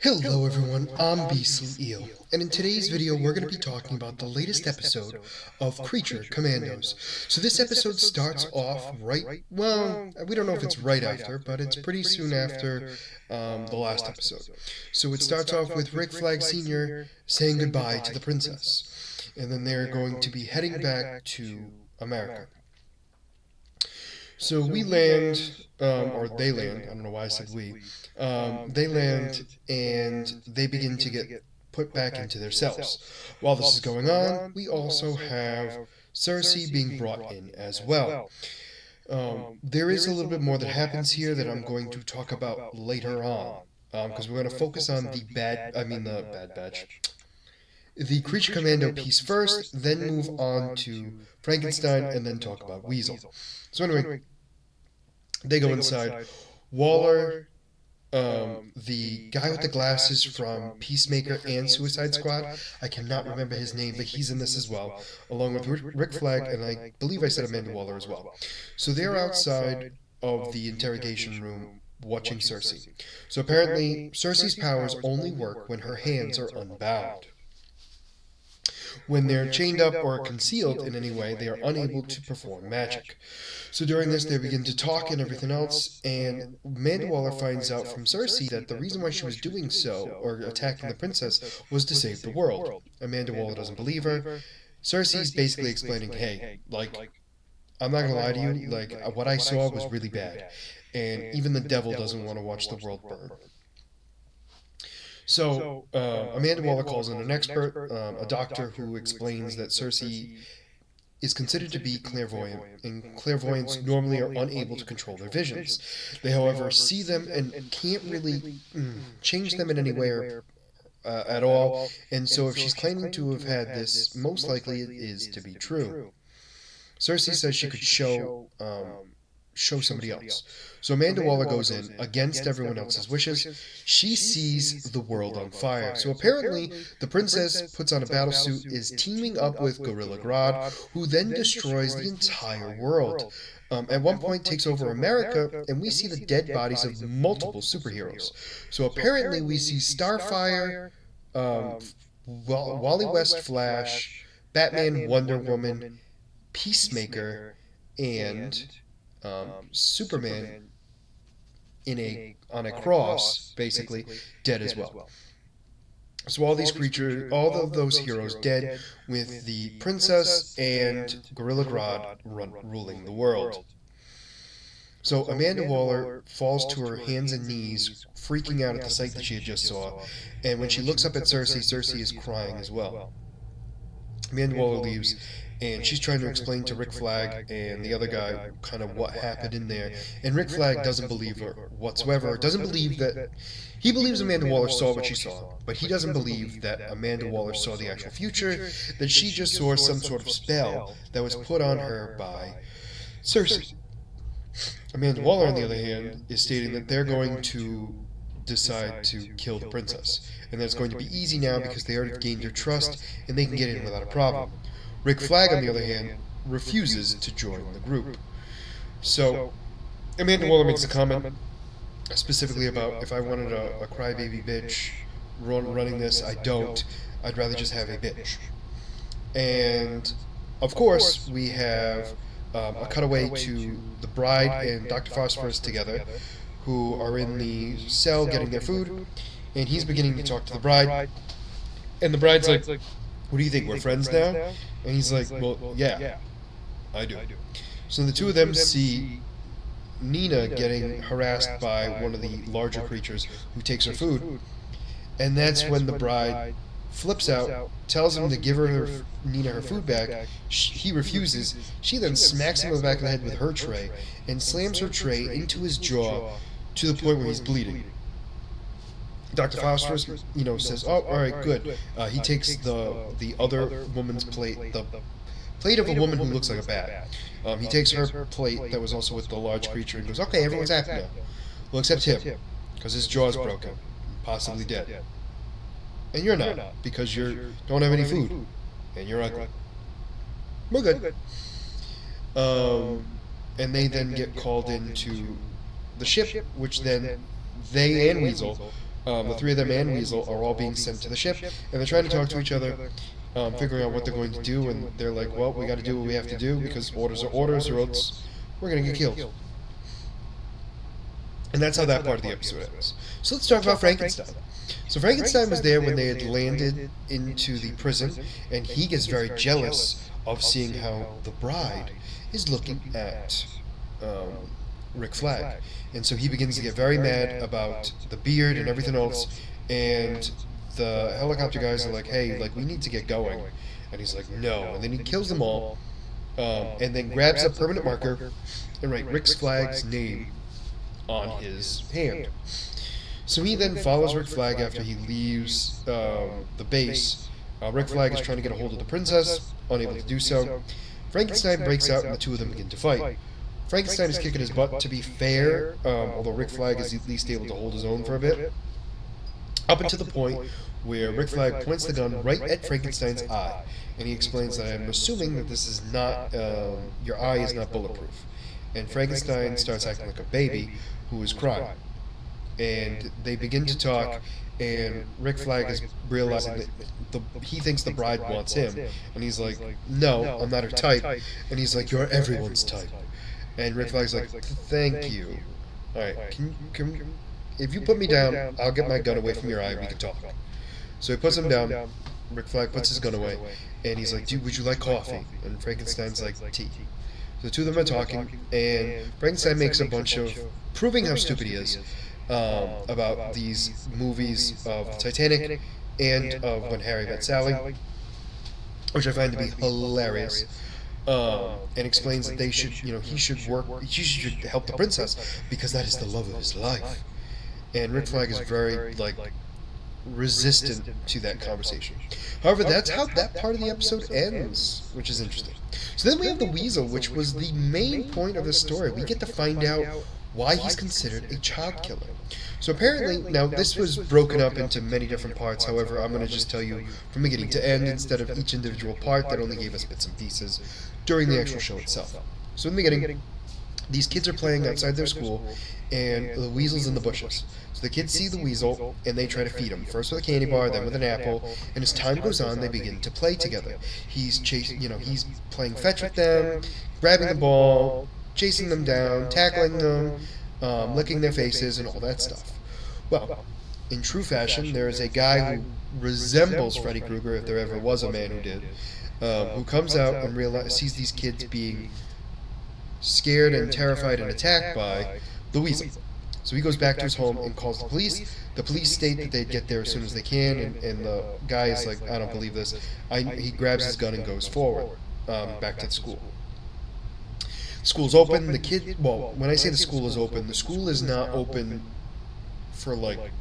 Hello everyone, I'm Beastly Eel, and in today's video we're going to be talking about the latest episode of Creature Commandos. So this episode starts off well, we don't know if it's right after, but it's pretty soon after the last episode. So it starts off with Rick Flag Sr. saying goodbye to the princess, and then they're going to be heading back to America. So we land, or they land, I don't know why I said we. They land and they begin to get put back into their cells. While this is going on, we also have Cersei being brought in as well. There is a little bit more that happens here that I'm going to talk about later on, because we're going to focus on the Bad Batch. The Creature Commando piece first, then move on to Frankenstein, and then talk about Weasel. So anyway, they go inside. Waller, the guy with the glasses from Peacemaker and Suicide Squad, I cannot remember his name, but he's in this as well, along with Rick Flag, and I believe I said Amanda Waller as well. So they're outside of the interrogation room watching Cersei. So apparently, Cersei's powers only work when her hands are unbound. When they're chained up or concealed in any way, they are unable to perform magic. So during this, they begin to talk and everything else, and Amanda Waller finds out from Cersei that the reason why she was doing so, or attacking the princess, was to save the world. Amanda Waller doesn't believe her. Cersei's basically explaining, hey, I'm not gonna lie to you, what I saw was really bad, and even the devil doesn't want to watch the world burn. So, Amanda Waller calls in an expert, a doctor who explains that Cersei is considered to be clairvoyant, and clairvoyants normally are unable to control their visions. They, however, see them and can't really change them in any way or, at all, and so if she's claiming to have had this, most likely it is to be true. Cersei says she could show somebody else. So Amanda Waller goes in against everyone else's wishes. She sees the world on fire. So apparently, the princess puts on a battle suit, is teaming up with Gorilla Grodd, who then destroys the entire world. At one point, takes over America, and we see the dead bodies of multiple superheroes. So apparently, we see Starfire, Wally West Flash, Batman, Wonder Woman, Peacemaker, and Superman on a cross, basically, dead as well. So all these creatures, all of those heroes dead, with the princess and Gorilla Grodd ruling the world. So Amanda Waller falls to her hands and knees, freaking out at the sight that she had just saw, and when she looks up at Cersei, Cersei is crying as well. Amanda Waller leaves, and she's trying to explain to Rick Flag and the other guy kind of what happened in there. And Rick Flag doesn't believe her whatsoever. Doesn't believe that... He believes Amanda Waller saw what she saw, but he doesn't believe that Amanda Waller saw the actual future, that she just saw some sort of spell that was put on her by Cersei. Amanda Waller, on the other hand, is stating that they're going to decide to kill the princess, and that it's going to be easy now because they already gained her trust and they can get in without a problem. Rick Flag, on the other hand, refuses to join the group. So, Amanda Waller makes a comment specifically about, if I wanted a crybaby bitch running this, I don't. I'd rather just have a bitch. And, of course, we have a cutaway to the bride and Dr. Phosphorus together, who are in the cell getting their food, and he's beginning to talk to the bride, and the bride's like, what do you think, we're friends now? And he's like, well, yeah, I do. So the two of them see Nina getting harassed by one of the larger creatures who takes her food, and that's when the bride flips out, tells him to give Nina her food back. He refuses. She then smacks him in the back of the head with her tray, and slams her tray into his jaw to the point where he's bleeding. Dr. Phosphorus, says, oh, all right, good. He takes the other woman's plate, the plate of a woman who looks like a bat. He takes her plate that was also with the large creature and goes, okay, everyone's happy now. Well, except him, because his jaw's broken, possibly dead. And you're not, because you don't have any food, and you're ugly. We're good. And they then get called into the ship, which then they and Weasel The three of them and Weasel are all being sent to the ship, and they're trying to talk to each other, figuring out what they're going to do. And they're like, "Well, we got to do what we have to do because orders are orders, or else we're gonna get killed." And that's how that part of the episode ends. So let's talk about Frankenstein. So Frankenstein was there when they had landed into the prison, and he gets very jealous of seeing how the bride is looking at um, Rick Flag. And so he begins to get very mad about the beard and everything else, and the helicopter guys are like, "Hey, like, we need to get going." And he's like, "No." And then he kills them all, and then grabs a permanent marker and writes Rick Flag's name on his hand. So he then follows Rick Flag after he leaves the base. Rick Flag is trying to get a hold of the princess, unable to do so. Frankenstein breaks out and the two of them begin to fight. Frankenstein is kicking his butt, to be fair, although Rick Flag is at least able to hold his own for a bit. Up until the point where Rick Flag points the gun right at Frankenstein's eye. And he explains that I'm assuming that this is not, your eye is not bulletproof. And Frankenstein starts acting like a baby who is crying. And they begin to talk, and Rick Flag is realizing that he thinks the bride wants him. And he's like, "No, I'm not her type." And he's like, "You're everyone's type." And Rick Flag's like, "Thank you. Alright, if you put me down, I'll get my gun away from your eye and we can talk." So he puts him down. Rick Flag puts his gun away, and he's like, "Dude, would you like coffee?" And Frankenstein's like, "Tea." So the two of them are talking, and Frankenstein makes a bunch of proving how stupid he is about these movies of Titanic and of When Harry Met Sally, which I find to be hilarious. And explains that they should, he should help the princess because that is the love of his life. And Rick Flag is very resistant to that conversation. However, that's how that part of the episode ends, which is interesting. So then we have the Weasel, which was the main point of the story. We get to find out why he's considered a child killer. So apparently, now this was broken up into many different parts. However, I'm going to just tell you from beginning to end instead of each individual part that only gave us bits and pieces during the actual show itself. So in the beginning, these kids are playing outside their school, and the Weasel's in the bushes. So the kids see the Weasel, and they try to feed him. First with a candy bar, then with an apple, and as time goes on, they begin to play together. He's he's playing fetch with them, grabbing the ball, chasing them down, tackling them, licking their faces, and all that stuff. Well, in true fashion, there is a guy who resembles Freddy Krueger, if there ever was a man who did, who comes out and sees these kids being scared and terrified and attacked by the Weasel. So he goes back to his home and calls the police. The police state that they'd get there as soon as they can, and the guy is like, "I don't believe this." He grabs his gun and goes forward, back to the school. School's open. Well, when I say the school is open, the school is not open for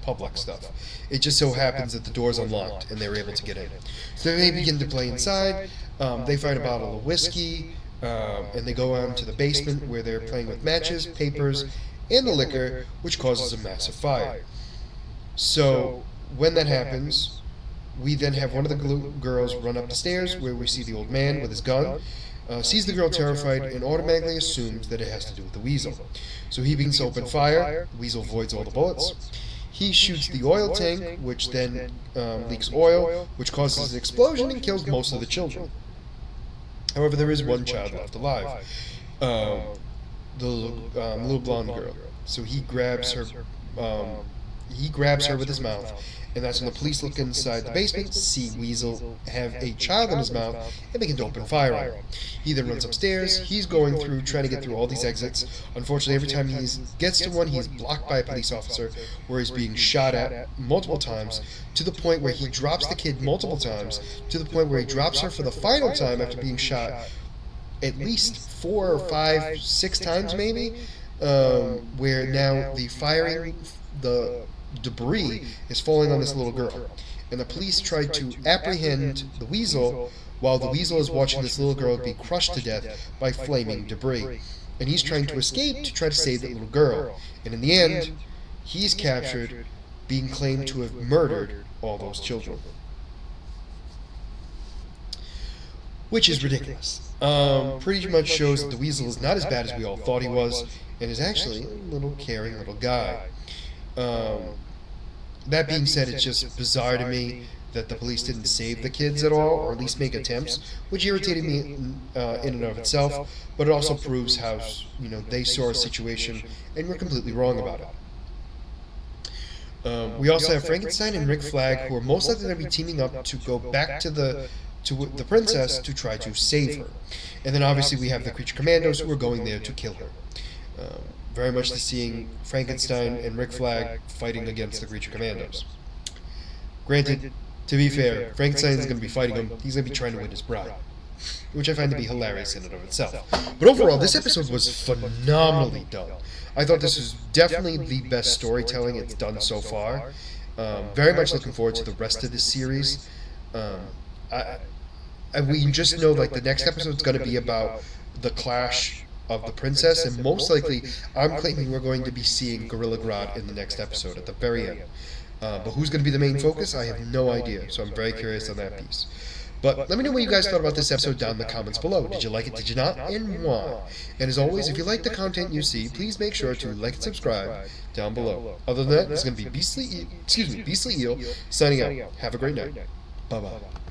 public stuff. It just so happens that the door's unlocked and they were able to get in. So they begin to play inside. They find a bottle of whiskey, and they go on to the basement where they're playing with matches, papers, and the liquor, which causes a massive fire. So when that happens, we then have one of the girls run up the stairs where we see the old man with his gun, sees the girl terrified, and automatically assumes that it has to do with the Weasel. So he begins to open fire. The Weasel avoids all the bullets. He shoots the oil tank, which then leaks oil, which causes an explosion and kills most of the children. However, there is one child left alive, the little blonde girl. So he grabs her. He grabs her with his mouth, and that's when the police look inside the basement, see Weasel have a child in his mouth, and begin to open fire on him. He then runs upstairs. He's going through, trying to get through all these exits. Unfortunately, every time he gets to one, he's blocked by a police officer, where he's being shot at multiple times, to the point where he drops the kid multiple times, to the point where he drops her for the final time after being shot at least 4 or 5, 6 times maybe, where now the debris is falling on this little girl. And the police tried to apprehend the Weasel while the Weasel is watching this little girl be crushed to death by flaming debris. And he's trying to escape to try to save that little girl. And in the end, he's captured, being claimed to have murdered all those children. Which is ridiculous. Pretty much shows that the Weasel is not as bad as we all thought he was, and is actually a little caring little guy. That being said, it's just bizarre to me that the police didn't save the kids at all, or at least make attempts, which irritated me in and of itself. But it also proves how they saw a situation and were completely wrong about it. We also have Frankenstein and Rick Flag, who are most likely going to be teaming up to go back to the princess to try to save her. And then obviously we have the Creature Commandos, who are going there to kill her. Very much to seeing Frankenstein and Rick Flag fighting against the Creature Commandos. Granted, to be fair, Frankenstein is going to be fighting him. He's going to be trying to win his bride, which I find to be hilarious in and of itself. But overall, this episode was phenomenally done. I thought this was definitely the best storytelling it's done so far. Very much looking forward to the rest of this series. We just know like the next episode is going to be about the clash of the princess, and most likely, I'm claiming we're going to be seeing Gorilla Grodd in the next episode at the very end. But who's going to be the main focus? I have no idea, so I'm very curious on that piece. But let me know what you guys thought about this episode down in the comments below. Did you like it? Did you not? And why? And as always, if you like the content you see, please make sure to like and subscribe down below. Other than that, this is going to be Beastly Eel signing out. Have a great night. Bye-bye.